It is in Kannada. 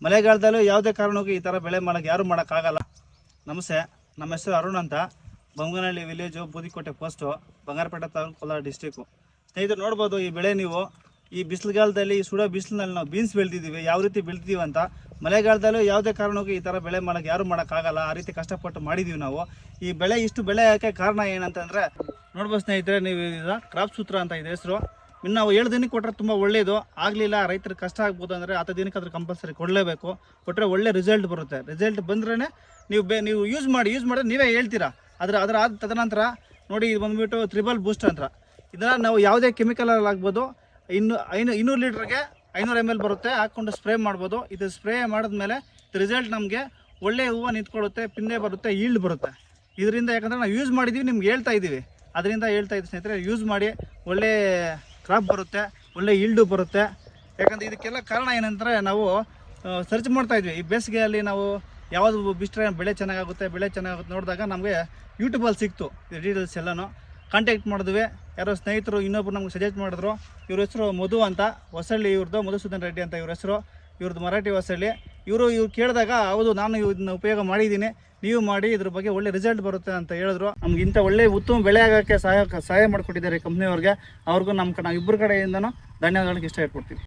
ಮಳೆಗಾಲದಲ್ಲೂ ಯಾವುದೇ ಕಾರಣಕ್ಕೂ ಈ ಥರ ಬೆಳೆ ಮಾಡೋಕ್ಕೆ ಯಾರೂ ಮಾಡೋಕ್ಕಾಗಲ್ಲ. ನಮಸ್ತೆ, ನಮ್ಮ ಹೆಸರು ಅರುಣ್ ಅಂತ, Bommanahalli village, Budikote post, Bangarapete taluk, Kolar district. ಸ್ನೇಹಿತರು ನೋಡ್ಬೋದು, ಈ ಬೆಳೆ ನೀವು ಈ ಬಿಸಿಲುಗಾಲದಲ್ಲಿ ಸುಡೋ ಬಿಸಿಲಿನಲ್ಲಿ ನಾವು ಬೀನ್ಸ್ ಬೆಳೆದಿದ್ದೀವಿ. ಯಾವ ರೀತಿ ಬೆಳೆದಿದ್ದೀವಿ ಅಂತ ಮಳೆಗಾಲದಲ್ಲೂ ಯಾವುದೇ ಕಾರಣಕ್ಕೂ ಈ ಥರ ಬೆಳೆ ಮಾಡೋಕ್ಕೆ ಯಾರೂ ಮಾಡೋಕ್ಕಾಗಲ್ಲ. ಆ ರೀತಿ ಕಷ್ಟಪಟ್ಟು ಮಾಡಿದ್ದೀವಿ ನಾವು. ಈ ಬೆಳೆ ಇಷ್ಟು ಬೆಳೆ ಯಾಕೆ ಕಾರಣ ಏನಂತಂದರೆ ನೋಡ್ಬೋದು ಸ್ನೇಹಿತರೆ, ನೀವು ಈಗ ಕ್ರಾಪ್ ಸೂತ್ರ ಅಂತ ಇದೆ ಹೆಸರು. ಇನ್ನು ನಾವು 7 ದಿನಕ್ಕೆ ಕೊಟ್ಟರೆ ತುಂಬ ಒಳ್ಳೆಯದು. ಆಗಲಿಲ್ಲ ರೈತರಿಗೆ ಕಷ್ಟ ಆಗ್ಬೋದು ಅಂದರೆ 10 ದಿನಕ್ಕೆ ಅದ್ರ ಕಂಪಲ್ಸರಿ ಕೊಡಲೇಬೇಕು. ಕೊಟ್ಟರೆ ಒಳ್ಳೆ ರಿಸಲ್ಟ್ ಬರುತ್ತೆ. ರಿಸಲ್ಟ್ ಬಂದ್ರೇ ನೀವು ಯೂಸ್ ಮಾಡಿದ್ರೆ ನೀವೇ ಹೇಳ್ತೀರಾ. ಅದರ ತದನಂತರ ನೋಡಿ, ಇದು ಬಂದುಬಿಟ್ಟು ತ್ರಿಬಲ್ ಬೂಸ್ಟ್ ಅಂತ. ಇದನ್ನು ನಾವು ಯಾವುದೇ ಕೆಮಿಕಲಲ್ಲಿ ಆಗ್ಬೋದು. 200 ಲೀಟ್ರಿಗೆ 500 ml ಬರುತ್ತೆ, ಹಾಕ್ಕೊಂಡು ಸ್ಪ್ರೇ ಮಾಡ್ಬೋದು. ಇದು ಸ್ಪ್ರೇ ಮಾಡಿದ್ಮೇಲೆ ರಿಸಲ್ಟ್ ನಮಗೆ ಒಳ್ಳೆ ಹೂವು ನಿಂತ್ಕೊಳ್ಳುತ್ತೆ, ಪಿನ್ನೆ ಬರುತ್ತೆ, ಈಲ್ಡ್ ಬರುತ್ತೆ. ಇದರಿಂದ ಯಾಕಂದರೆ ನಾವು ಯೂಸ್ ಮಾಡಿದ್ದೀವಿ, ನಿಮ್ಗೆ ಹೇಳ್ತಾ ಇದ್ದೀವಿ. ಅದರಿಂದ ಹೇಳ್ತಾ ಇದ್ದೀವಿ ಸ್ನೇಹಿತರೆ, ಯೂಸ್ ಮಾಡಿ. ಒಳ್ಳೆ ಕ್ರಾಪ್ ಬರುತ್ತೆ, ಒಳ್ಳೆ ಈಲ್ಡು ಬರುತ್ತೆ. ಯಾಕಂದರೆ ಇದಕ್ಕೆಲ್ಲ ಕಾರಣ ಏನಂದರೆ ನಾವು ಸರ್ಚ್ ಮಾಡ್ತಾಯಿದ್ವಿ. ಈ ಬೇಸಿಗೆಯಲ್ಲಿ ನಾವು ಯಾವುದು ಬಿಟ್ಟರೆ ಬೆಳೆ ಚೆನ್ನಾಗುತ್ತೆ ನೋಡಿದಾಗ ನಮಗೆ ಯೂಟ್ಯೂಬಲ್ಲಿ ಸಿಕ್ತು ಡೀಟೇಲ್ಸ್ ಎಲ್ಲನೂ. ಕಾಂಟ್ಯಾಕ್ಟ್ ಮಾಡಿದ್ವಿ. ಯಾರೋ ಸ್ನೇಹಿತರು ಇನ್ನೊಬ್ರು ನಮ್ಗೆ ಸಜೆಸ್ಟ್ ಮಾಡಿದ್ರು. ಇವ್ರ ಹೆಸರು ಮಧು ಅಂತ, ಹೊಸಳ್ಳಿ. ಇವ್ರದ್ದು ಮಧುಸೂದನ್ ರೆಡ್ಡಿ ಅಂತ ಇವ್ರ ಹೆಸರು. ಇವ್ರದ್ದು ಮರಾಠಿ ಹೊಸಳ್ಳಿ. ಇವ್ರು ಕೇಳಿದಾಗ ಹೌದು, ನಾನು ಇದನ್ನ ಉಪಯೋಗ ಮಾಡಿದ್ದೀನಿ, ನೀವು ಮಾಡಿ, ಇದ್ರ ಬಗ್ಗೆ ಒಳ್ಳೆ ರಿಸಲ್ಟ್ ಬರುತ್ತೆ ಅಂತ ಹೇಳಿದ್ರು. ನಮ್ಗೆ ಇಂಥ ಒಳ್ಳೆ ಉತ್ತಮ ಬೆಳೆ ಆಗೋಕ್ಕೆ ಸಹಾಯ ಮಾಡಿಕೊಟ್ಟಿದ್ದಾರೆ ಕಂಪ್ನಿಯವ್ರಿಗೆ. ಅವ್ರಿಗೂ ನಾವು ಇಬ್ಬರ ಕಡೆಯಿಂದನೂ ಧನ್ಯವಾದಗಳಿಗೆ ಇಷ್ಟಪಡ್ತೀವಿ.